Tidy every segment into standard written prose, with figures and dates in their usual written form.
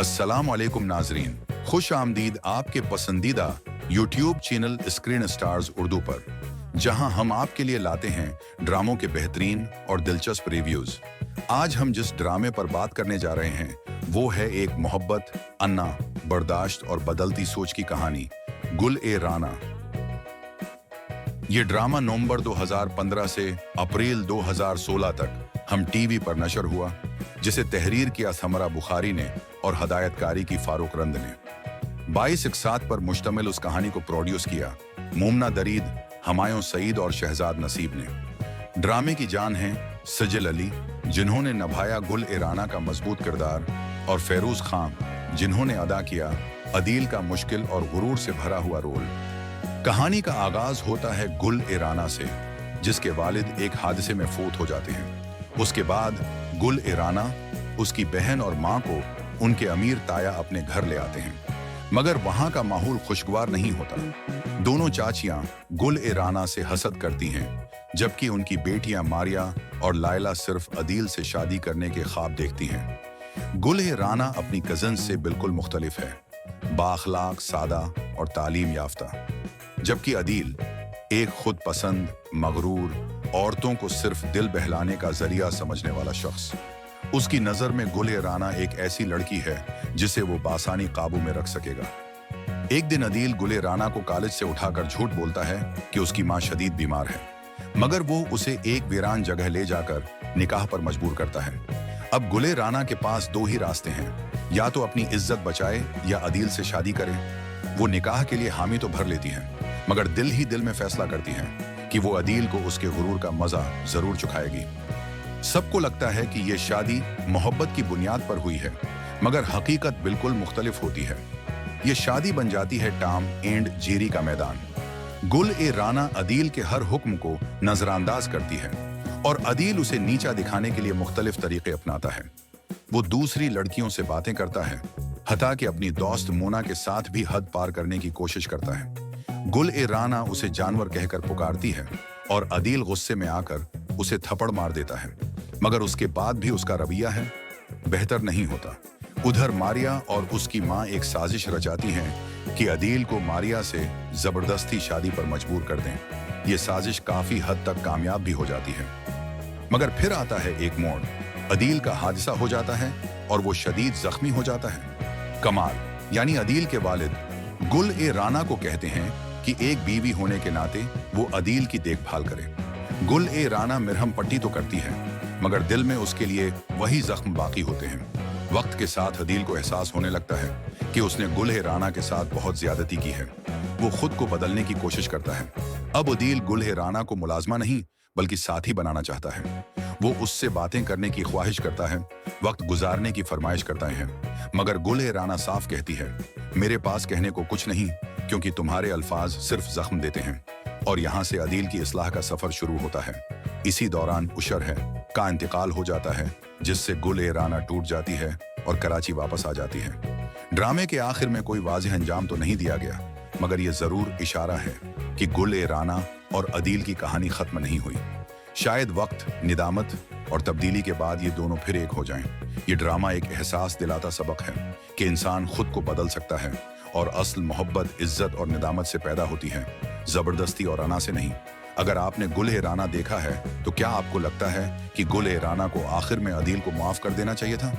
अस्सलाम वालेकुम नाजरीन, खुश आमदीद आपके पसंदीदा YouTube channel screen stars Urdu पर, जहां हम आपके लिए लाते हैं ड्रामों के बेहतरीन और दिलचस्प रिव्यूज। आज हम जिस ड्रामे पर बात करने जा रहे हैं वो है एक मोहब्बत, अन्ना, बर्दाश्त और बदलती सोच की कहानी, गुल-ए-राना। ये ड्रामा नवंबर 2015 से अप्रैल 2016 तक हम टीवी पर नशर हुआ, जिसे तहरीर किया समरा बुखारी ने और हदायतकारी की फारूक रंद ने। 22 इकसात पर मुश्तमिल उस कहानी को प्रोड्यूस किया मुमना दरीद, हमायूं सईद और शहजाद नसीब ने। ड्रामे की जान है सजिल अली, जिन्होंने निभाया गुल-ए-राना का मजबूत किरदार, और फेरूज खान, जिन्होंने अदा किया अदील का मुश्किल और गुरूर से भरा हुआ रोल। कहानी का आगाज होता है गुल-ए-राना से, जिसके वालिद एक हादसे में फौत हो जाते हैं। उसके बाद गुल-ए-राना उसकी बहन और मां को उनके अमीर ताया अपने घर ले आते हैं, मगर वहां का माहौल खुशगवार नहीं होता। दोनों चाचियां गुल-ए-राना से हसद करती हैं, जबकि उनकी बेटियां मारिया और लायला सिर्फ अदील से शादी करने के ख्वाब देखती हैं। गुल-ए-राना अपनी कजन से बिल्कुल मुख्तलिफ है, बाअखलाक, सादा और तालीम याफ्ता, जबकि अदील एक खुद पसंद, मगरूर, औरतों को सिर्फ दिल बहलाने का जरिया समझने वाला शख्स। उसकी नजर में गुल-ए-राना एक ऐसी लड़की है जिसे वो बासानी काबू में रख सकेगा। एक दिन अदील गुल-ए-राना को कॉलेज से उठाकर झूठ बोलता है कि उसकी मां शदीद बीमार है, मगर वो उसे एक वीरान जगह ले जाकर निकाह पर मजबूर करता है। अब गुल-ए-राना के पास दो ही रास्ते हैं, या तो अपनी इज्जत बचाए या अदील से शादी करे। वो निकाह के लिए हामी तो भर लेती है, मगर दिल ही दिल में फैसला करती है कि वो अदील को उसके गुरूर का मजा जरूर चुकाएगी। सबको लगता है कि ये शादी मोहब्बत की बुनियाद पर हुई है, मगर हकीकत बिल्कुल मुख्तलिफ होती है। ये शादी बन जाती है टॉम एंड जेरी का मैदान। गुल-ए-राना अदील के हर हुक्म को नजरअंदाज करती है और अदील उसे नीचा दिखाने के लिए मुख्तलिफ तरीके अपनाता है। वो दूसरी लड़कियों से बातें करता है, हत्ता कि अपनी दोस्त मोना के साथ भी हद पार करने की कोशिश करता है। गुल-ए-राना उसे जानवर कहकर पुकारती है और अदील गुस्से में आकर उसे थप्पड़ मार देता है, मगर उसके बाद भी उसका रवैया है बेहतर नहीं होता। उधर मारिया और उसकी मां एक साजिश रचाती हैं कि अदील को मारिया से जबरदस्ती शादी पर मजबूर कर दें। ये साजिश काफी हद तक कामयाब भी हो जाती है, मगर फिर आता है एक मोड़। अदील का हादसा हो जाता है और वो शदीद जख्मी हो जाता है। कमाल यानी अदील के वालिद गुल-ए-राना को कहते हैं कि एक बीवी होने के नाते वो अदील की देखभाल करे। गुल-ए-राना मिरहम पट्टी तो करती है, मगर दिल में उसके लिए वही जख्म बाकी होते हैं। वक्त के साथ अदील को एहसास होने लगता है कि उसने गुल-ए-राना के साथ बहुत ज्यादती की है। वो खुद को बदलने की कोशिश करता है। अब अदील गुल-ए-राना को मुलाजमा नहीं बल्कि साथी बनाना चाहता है। वो उससे बातें करने की ख्वाहिश करता है, वक्त गुजारने की फरमाइश करता है, मगर गुल-ए-राना साफ कहती है, मेरे पास कहने को कुछ नहीं, क्योंकि तुम्हारे अल्फाज सिर्फ जख्म देते हैं। और यहाँ से अदील की इस्लाह का सफर शुरू होता है। इसी दौरान उशर है का इंतकाल हो जाता है, जिससे गुल-ए-राना टूट जाती है और कराची वापस आ जाती है। ड्रामे के आखिर में कोई वाज़ेह अंजाम तो नहीं दिया गया, मगर यह जरूर इशारा है कि गुल-ए-राना और अदील की कहानी खत्म नहीं हुई। शायद वक्त, निदामत और तब्दीली के बाद ये दोनों फिर एक हो जाएं। ये ड्रामा एक एहसास दिलाता सबक है कि इंसान खुद को बदल सकता है और असल मोहब्बत इज्जत और निदामत से पैदा होती है, जबरदस्ती और अना से नहीं। अगर आपने गुल-ए-राना देखा है तो क्या आपको लगता है कि गुल-ए-राना को आखिर में अदील को माफ कर देना चाहिए था?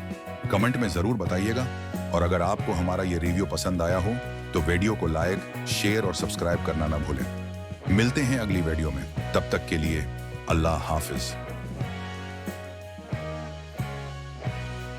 कमेंट में जरूर बताइएगा। और अगर आपको हमारा ये रिव्यू पसंद आया हो तो वीडियो को लाइक, शेयर और सब्सक्राइब करना ना भूलें। मिलते हैं अगली वीडियो में, तब तक के लिए अल्लाह हाफिज।